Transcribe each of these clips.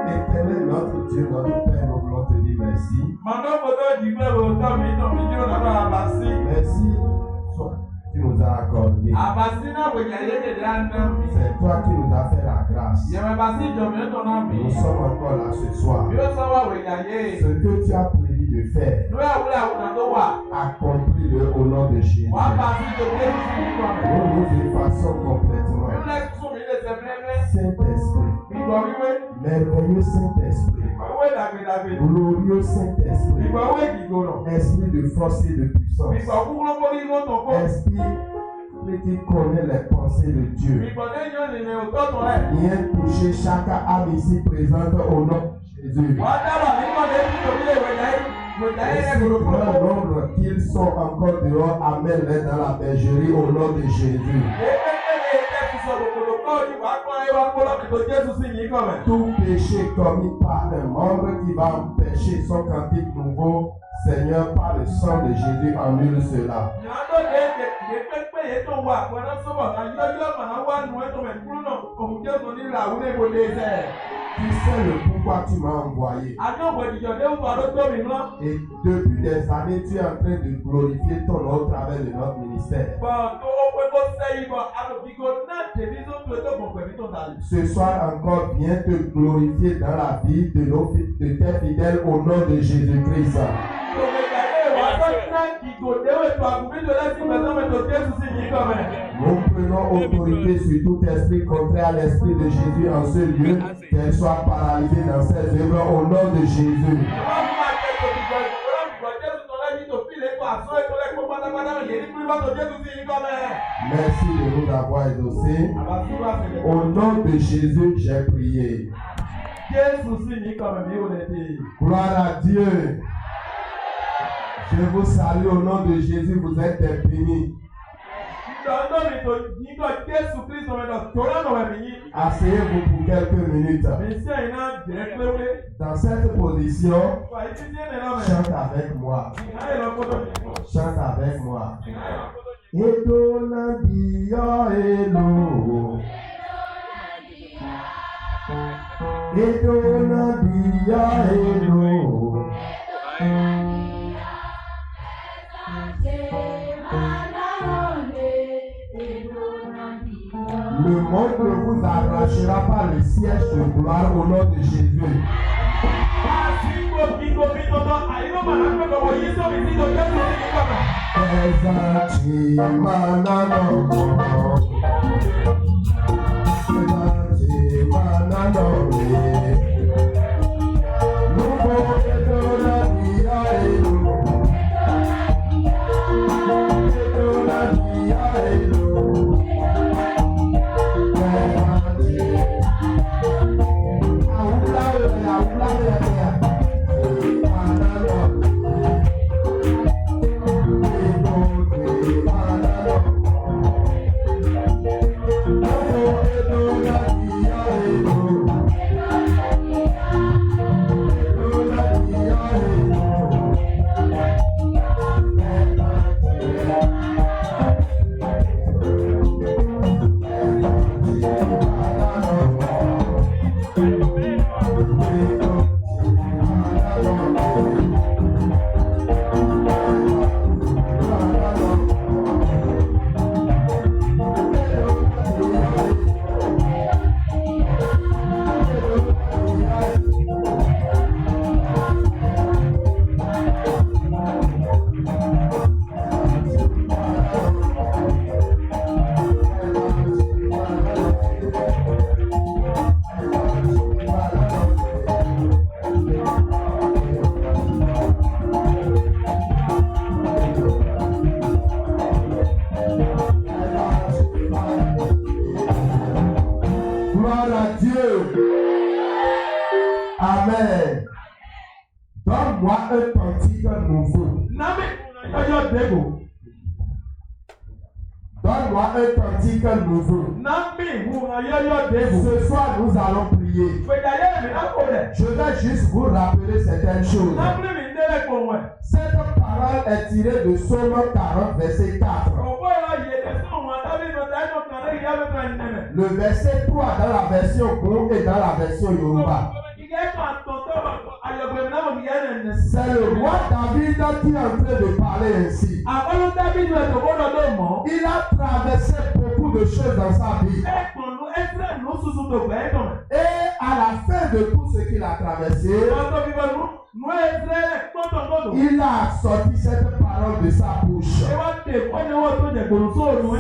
Éternel notre Dieu, notre Père, nous voulons te dire merci. Merci, tu nous as accordé. C'est toi qui nous as fait la grâce. Nous sommes encore là ce soir. Ce que tu as prévu de faire, accomplis-le au nom de Jésus. Nous nous effaçons complètement. Saint-Esprit, merveilleux Saint-Esprit, glorieux Saint-Esprit, esprit de force et de puissance, esprit qui connaît les pensées de Dieu. Viens toucher chaque âme ici présente au nom de Jésus. Le nombre qu'ils sont encore dehors, amène-les dans la bergerie au nom de Jésus. Tout péché commis par un membre qui va empêcher son cantique nouveau, Seigneur, par le sang de Jésus, annule cela. Tu sais le pourquoi tu m'as envoyé. Et depuis des années, tu es en train de glorifier ton nom au travers de notre ministère. Ce soir encore, viens te glorifier dans la vie de tes fidèles au nom de Jésus-Christ. Nous prenons autorité sur tout esprit contraire à l'esprit de Jésus en ce lieu, qu'elle soit paralysée dans ses œuvres au nom de Jésus. Merci de nous avoir exaucés. Au nom de Jésus, j'ai prié. Gloire à Dieu. Je vous salue au nom de Jésus, vous êtes des bénis. Asseyez-vous pour quelques minutes. Dans cette position, chante avec moi. Chante avec moi. Edonabia elo. Edonabia elo. Le monde ne vous arrachera pas le siège de gloire au nom de Jésus. Amen. Donne-moi un cantique nouveau. Donne-moi un cantique nouveau. Ce soir, nous allons prier. Je vais juste vous rappeler certaines choses. Cette parole est tirée de Psaume 40, verset 4. Le verset 3 dans la version Go et dans la version Yoruba. C'est le roi David qui est en train de parler ainsi. Il a traversé beaucoup de choses dans sa vie. Et à la fin de tout ce qu'il a traversé, il a sorti cette parole de sa bouche.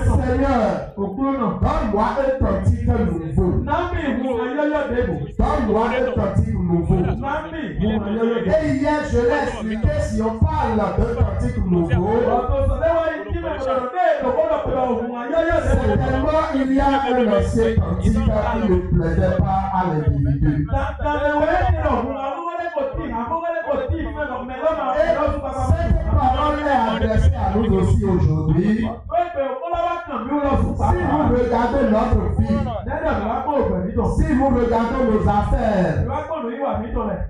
Seigneur, donne-moi un cantique nouveau. Donne-moi un cantique nouveau. Et hier, je l'ai expliqué, si on parle d'un cantique nouveau, certainement il y a un ancien cantique qui ne plaisait pas à l'individu. Cette parole est adressée à nous aussi aujourd'hui. Si vous regardez notre vie, si vous regardez nos affaires,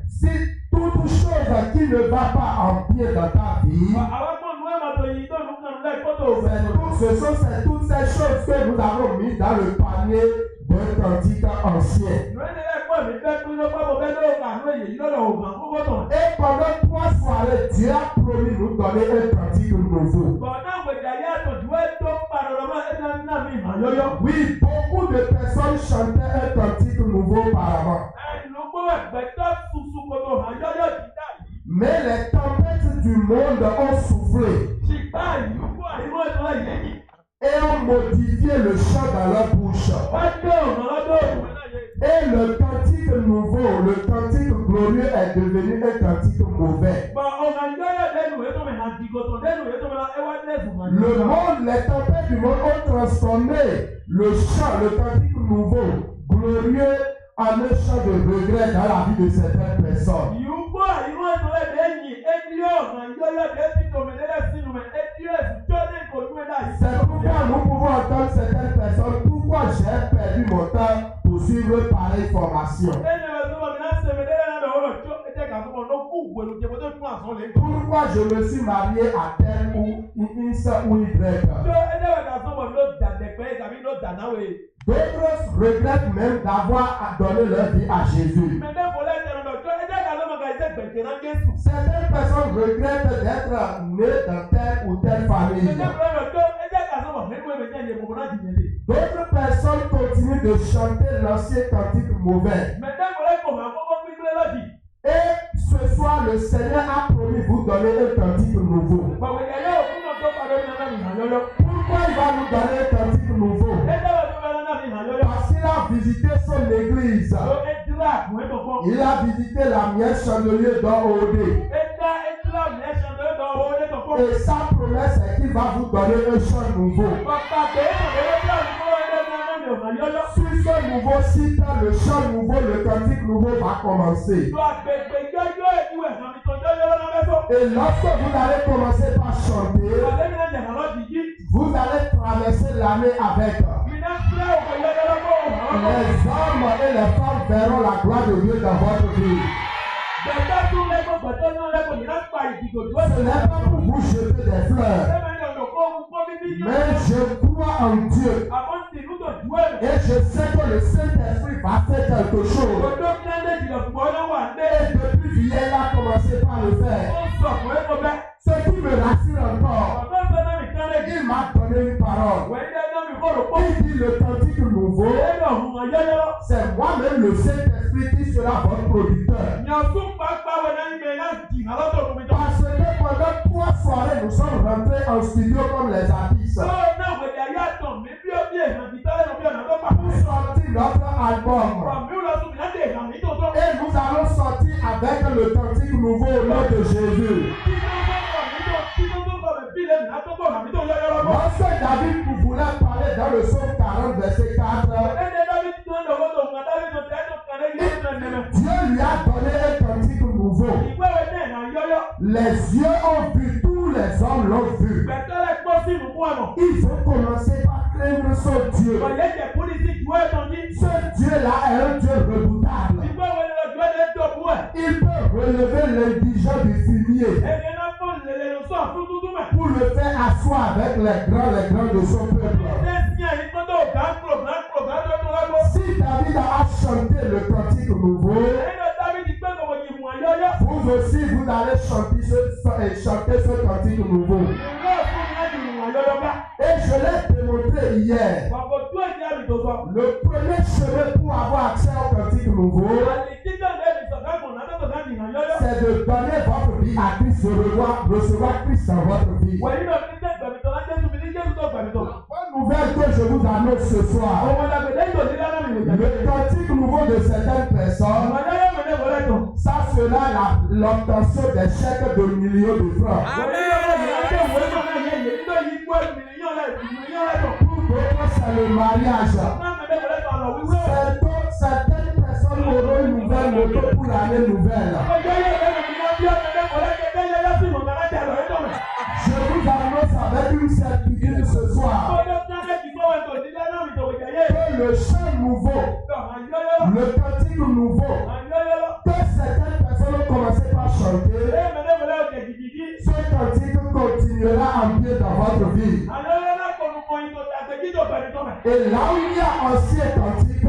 si toute chose qui ne va pas en pied dans ta vie, ce sont toutes ces choses que nous avons mises dans le panier d'un cantique ancien. Et pendant 3 soirées, Dieu a promis nous donner un cantique nouveau. Oui, beaucoup de personnes chantaient un cantique nouveau auparavant. Mais les tempêtes du monde ont soufflé et ont modifié le chant dans leur bouche. Et le cantique nouveau, le cantique glorieux est devenu un cantique mauvais. Le monde, les tempêtes du monde ont transformé le chant, le cantique nouveau, glorieux, en un chant de regret dans la vie de certaines personnes. C'est pourquoi nous pouvons entendre certaines personnes. Pourquoi j'ai perdu mon temps pour suivre pareille formation? Pourquoi je me suis marié à tel ou une soeur ou Y? D'autres regrettent même d'avoir donné leur vie à Jésus. Certaines personnes regrettent d'être nées dans telle ou telle famille. D'autres personnes continuent de chanter l'ancien cantique mauvais. Et ce soir, le Seigneur a promis vous donner un cantique nouveau. Pourquoi il va nous donner un cantique nouveau? Parce qu'il a visité son église. Il a visité la mienne chandelier d'Or-Odé. Et sa promesse est qu'il va vous donner un chant nouveau. Sur ce nouveau site, le chant nouveau, le cantique nouveau va commencer. Et lorsque vous allez commencer par chanter, vous allez traverser l'année avec. Les hommes et les femmes verront la gloire de Dieu dans votre vie. Ce n'est pas pour vous jeter des fleurs, mais je crois en Dieu et je sais que le Saint-Esprit va faire quelque chose. Et depuis hier, il a commencé par le faire. Ce qui me rassure encore, il m'a donné une parole. Il dit le cantique nouveau, c'est moi-même le Saint-Esprit qui sera votre producteur. Parce que pendant 3 soirées, nous sommes rentrés en studio comme les artistes. Pour sortir notre album. Et nous allons sortir avec le cantique nouveau au nom de Jésus. Lorsque David voulait parler dans le psaume 40, verset 4, Dieu lui a donné un cantique nouveau. Les yeux ont vu, tous les hommes l'ont vu. Il faut commencer par craindre son Dieu. Dieu-là est un Dieu redoutable. Il peut relever l'indigent du fumier pour le faire asseoir avec les grands de son peuple. Si David a chanté le cantique nouveau, vous aussi vous allez chanter ce cantique nouveau. Et je l'ai démontré hier. Le premier chemin pour avoir accès au cantique nouveau, c'est de donner votre vie à Christ, recevoir Christ dans votre vie. La nouvelle que je vous annonce ce soir, le cantique nouveau de certaines personnes, ça sera l'obtention des chèques de millions de francs. Pour d'autres, c'est le mariage. Certaines personnes auront une nouvelle moto pour l'année nouvelle. Je vous annonce avec une certitude ce soir que le chant nouveau, le cantique nouveau, que certaines personnes ont commencé par chanter, ce cantique continuera en pied dans votre vie. Et là où il y a ancien cantique,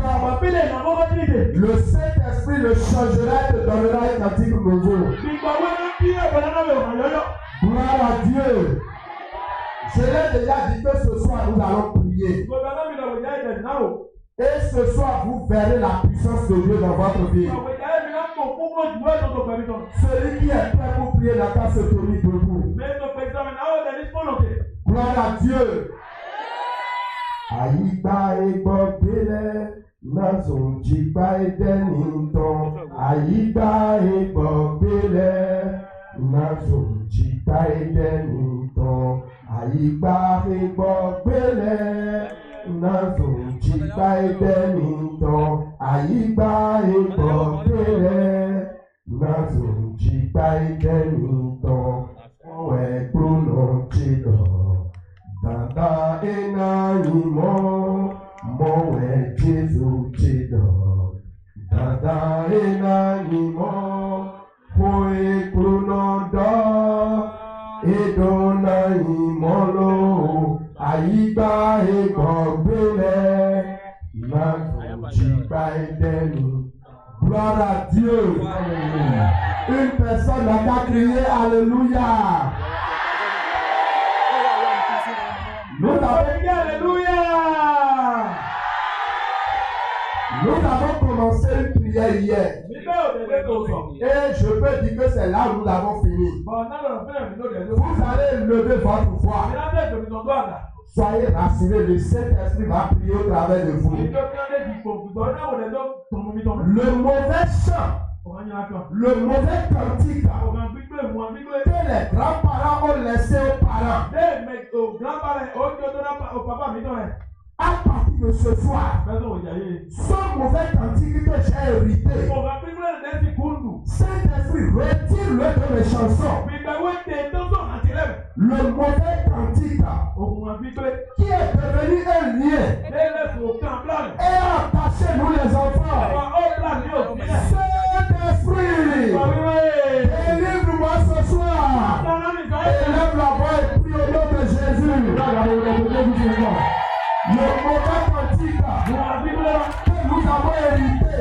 le Saint-Esprit le changera et te donnera un cantique nouveau. Gloire à Dieu. Je l'ai déjà dit que ce soir nous allons prier. Et ce soir vous verrez la puissance de Dieu dans votre vie. Celui qui est prêt pour prier n'a qu'à se tenir debout. Gloire à Dieu. Aïba et Bobile, Nazon Jiba et Denington. Aïba et Bobile, Nazon Jiba et Denington. Aïba et Bobile, Nazon Jiba et Denington. Aïba et Bobile, Nazon Jiba et Denington. Ouais, pronom Chido. Dada enanimo, moe Jesu chido. Dada enanimo, poe krunodo, edona imolo, aiba egogbele, nazo chiba edeni. Gloire à Dieu. Une personne n'a qu'à crier Alléluia. Nous avons dit Alléluia. Nous avons commencé une prière hier. Et je peux dire que c'est là où nous avons fini. Vous allez lever votre voix. Soyez rassurés, le Saint-Esprit va prier au travers de vous. Le mauvais chant, le mauvais cantique que les grands-parents ont laissé aux parents, à partir de ce soir, ce mauvais cantique que j'ai hérité, Saint-Esprit, retire-le de mes chansons. Le mauvais cantique qui est devenu un lien et attaché nous les enfants. Saint-Esprit, délivre-moi ce soir. Élève la voix et prie au nom de Jésus. Le mauvais cantique que nous avons hérité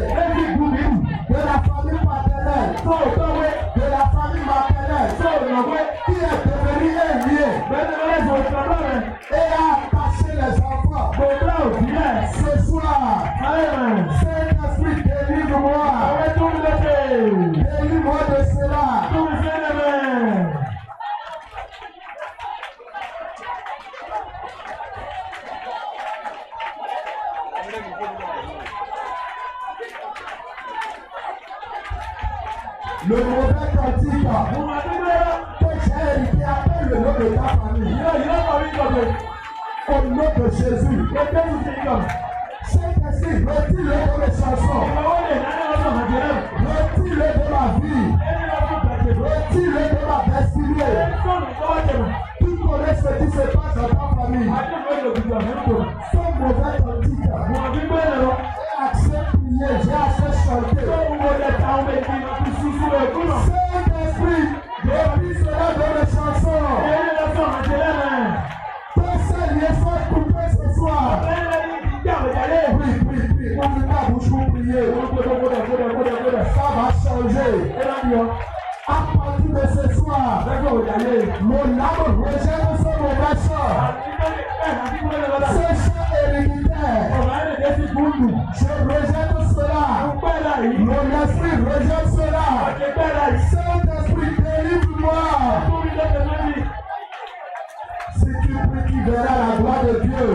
de la famille paternelle, de la famille maternelle, qui est devenu un lien et a attaché les enfants. Ce soir, Saint-Esprit, délivre-moi. Délivre-moi de cela. Le mauvais cantique que j'ai hérité appelle le nom de ta famille. Au nom de Jésus. Saint-Esprit, retire-le de mes chansons. Retire-le de ma vie. Retire-le de ma destinée. Tu connais ce qui se passe dans ta famille. Son mauvais cantique est accès Saint-Esprit, depuis cela dans les chansons. Ton seul lien soit coupé ce soir. Oui, ouvre ta bouche pour prier. Ça va changer. À partir de ce soir, mon âme rejette son mauvais chant. Ce chant héréditaire, je rejette cela. Mon esprit rejette cela. Saint-Esprit, délivre-moi. Si tu pries, tu verras la gloire de Dieu.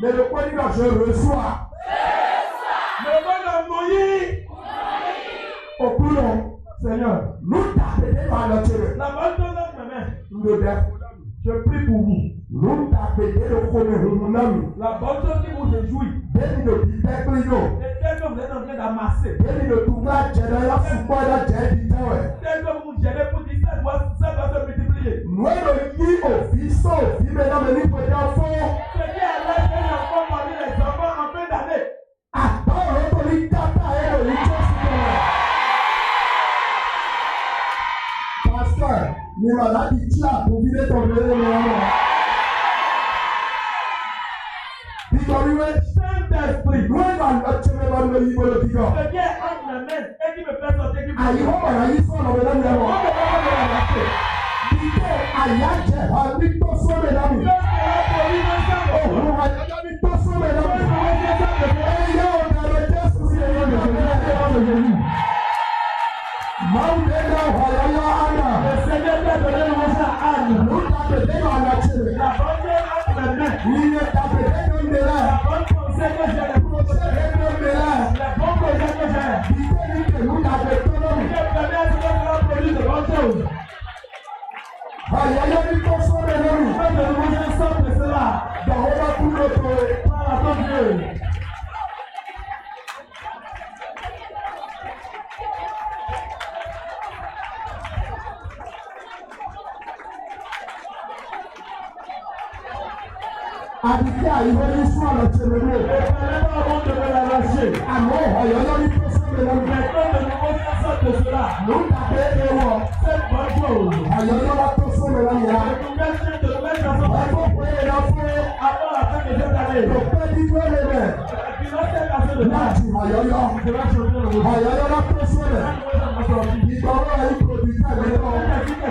Mais le point dit je reçois. Au plus long, Seigneur, nous t'appelons par notre Dieu. Je prie pour vous. Nous t'appelons le premier. La bonne chose qui vous réjouit. Dès le dîner, vous êtes en train d'amasser. Dès le tournage, j'ai la soupe là, j'ai dit dès que vous gérez pour dire ça doit se multiplier. Nous le dit au fils, mesdames et messieurs, enfants. Ce qui est là, c'est l'enfant parmi les enfants en fin d'année. Attends, l'autorité. Ni maladie qui a convié ton venir. Saint-Esprit, nous allons te mettre le niveau de Dieu. Ce qui est entre mes mains et qui me fait sortir qui me fait. Aïe, on va y faire le même niveau. Dieu, aïe, aïe, to so me la mi. Oh, aïe, to so me la mi. Et yo, on a le Jésus, c'est le nom de Jésus. Maudena, aïe, Anna. Le Seigneur t'a donné le mot à Anne. Nous t'avons donné la nature. La bonne entre mes mains. Il est appelé de là. La bonne conseil que j'ai, le projet de là. La bonne projet que j'ai. Dites-lui que nous t'avons donné. Il est permis à ce que nous produisons de bonnes choses. Aïe, aïe, aïe, ton son de l'homme. Faites de nouveau un sort de cela. Dans le tout notre par la ton Dieu. Habiter à l'évolution à notre chemin. Et parlez avant de me l'arracher. Amen. Aïe, aïe, aïe, ton son de l'homme. Maintenant de nouveau un sort de cela. Nous t'avons cette bonne chose. Aïe, aïe, aïe, ton son de l'homme. Avant la fin de cette année, le Père dit toi les mains. Tu vas te casser de là. Tu vas changer le mot. Aïe, aïe, la personne. Il doit avoir un producteur. Il doit avoir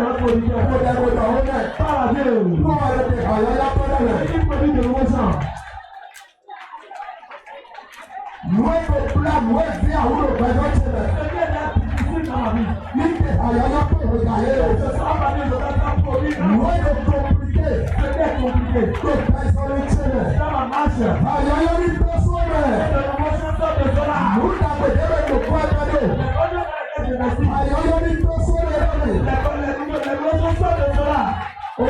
un producteur. Par la Dieu. Non, arrêtez. Aïe, aïe, la personne. Il produit de nouveaux gens. Nous sommes plats, nous sommes bien, nous sommes bien. Ce qui est difficile dans ma vie. Il dit, aïe, aïe, la personne. Regardez. Ce sera pas bien de faire produit. Nous sommes compliqués. C'est compliqué. Dans ma marche. Aïe, aïe, aïe, personne. Nous t'avons donné le poids de nous. Aïe, aïe, aïe, personne. Oh,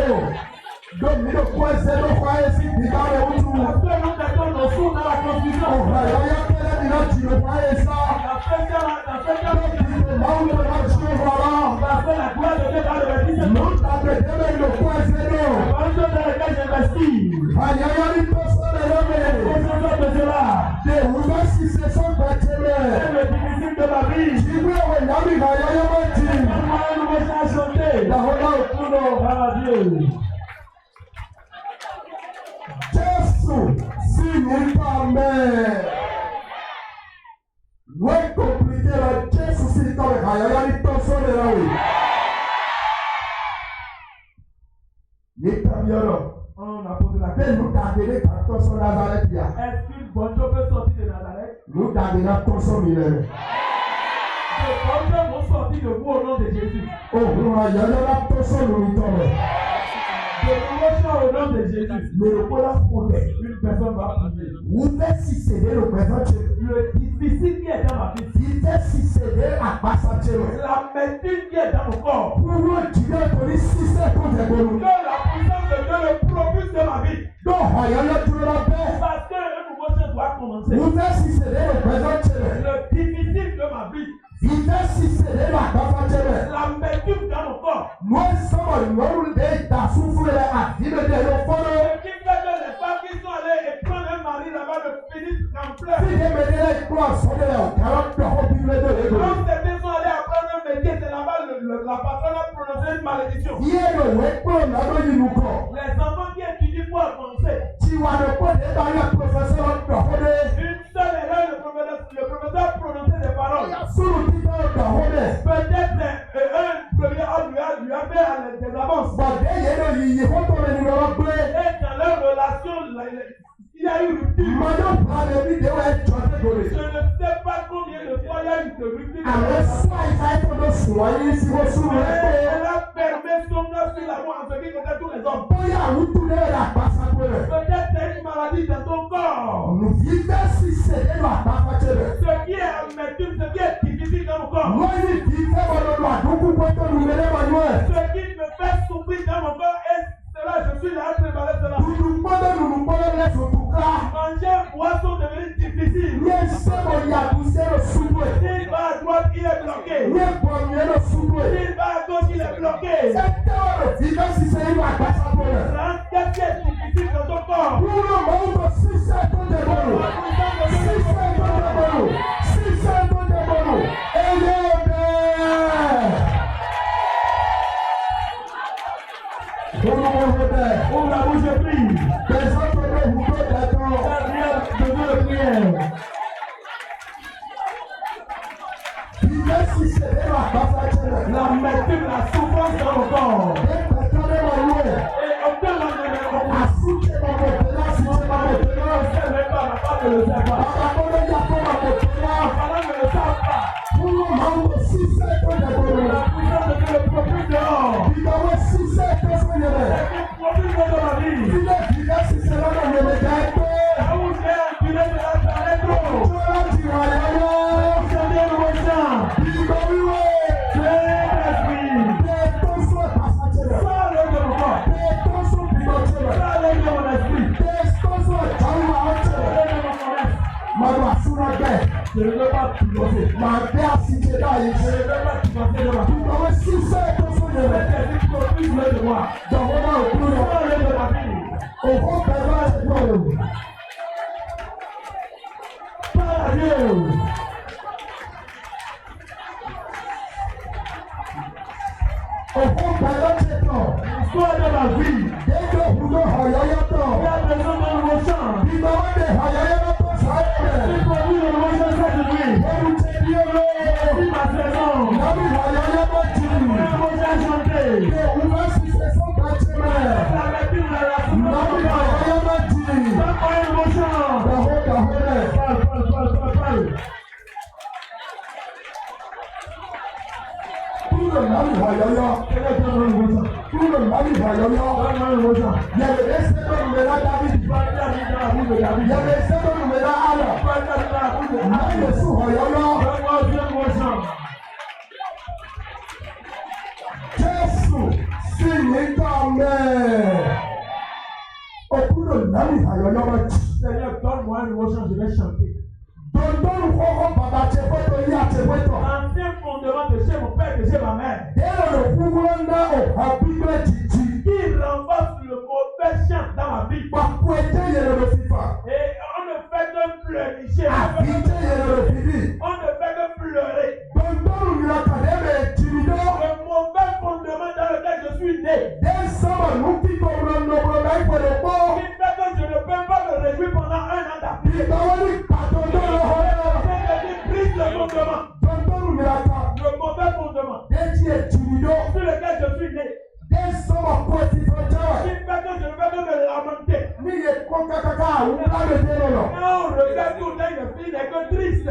donc, le poids, c'est le poids ici. Il va le retour. Après, nous mettons nos sous dans la confusion. Oh, aïe, aïe, aïe, tu le vois ça. Nous t'avons donné le poids, c'est nous. Aïe, aïe, aïe, personne n'est là. Des roulants si ce sont bâtiments. C'est le difficile de ma vie. Tu veux un ami, aïe, aïe, aïe, nous allons chanter. La rola au poulo, à Dieu. Jésus, si nous parlons. Loin compliqué, la Jésus, si nous parlons. Aïe, aïe, aïe, personne n'est là, oui. On a posé la question. Nous t'avons quand son Nazareth. Est-ce qu'une bonne chose peut sortir de Nazareth? Nous t'avons quand son millénaire. Les bonnes choses vont sortir de vous au nom de Jésus. Oh, nous avons quand son millénaire. De nouveaux choses au nom de Jésus. Mais le voilà fondé. Une personne va prier. Vous faites si céder le présent. Le difficile qui est dans ma vie. Il fait si céder à passer. La médecine qui est dans mon corps. Pour nous, tu dois donner si c'est pour des bonnes. Que la puissance de Dieu le propulse de ma vie. Donc, regarde tout le monde. Parce que le nouveau chose doit commencer. Vous faites si céder le présent. Le difficile de ma vie. Il fait si céder la passer. La médecine dans mon corps. Nous sommes nous dans souffrir à vivre de nos forêts. Ce qui fait que les femmes qui sont allées et prendre un mari là-bas le finissent en pleurs. Si les médias les croient, sont de leur caractère au milieu de l'ego. Quand certains sont allés apprendre un métier, c'est là-bas la patronne a prononcé une malédiction. Les enfants qui étudient pour avancer. Une seule erreur, le professeur a prononcé des paroles. Peut-être un premier homme lui a fait des avances. Et dans leur relation, il y a eu rupture. Je ne sais pas combien de fois il y a eu de rupture. Elle a fermé son œuvre sur l'amour en ce qui concerne tous les hommes. Peut-être c'est une maladie dans ton corps. Ce qui est amertume, ce qui est difficile dans mon corps. Ce qui me fait souffrir dans mon corps est cela, je suis là à préparer cela. Manger un poisson devient difficile. S'il va à droite, il est bloqué. S'il va à gauche, il est bloqué. Qu'est-ce qui est difficile dans ton corps? La médecine, la souffrance dans le corps. Et obtient la je ne veux pas piloter. Ma père, si tu es là, je ne veux pas piloter de ma vie. Si c'est ton son de moi, plus de moi. Dans mon âme, plus de ma vie. Au fond, perdra le monde. Par Dieu. Au fond, perdra le temps. L'histoire de ma vie. Dès que vous ne voyez pas, il y a besoin d'un motion. Il m'a dit, il y a besoin ça. Il faut dire le motion, ça de lui. Il ma saison. Il a chanté. Seigneur, donne-moi une émotion, je vais chanter. L'ancien fondement de chez mon père, de chez ma mère. Il renforce le mauvais chant dans ma vie. Et on ne fait que pleurnicher. On ne fait que pleurer. Le mauvais fondement dans lequel je suis né. Il fait que je ne peux pas me réjouir pendant un an d'après. Brise le fondement. Le mauvais fondement sur lequel je suis né. Il fait que je ne peux pas me lamenter. Quand on regarde tout là, une fille n'est que triste.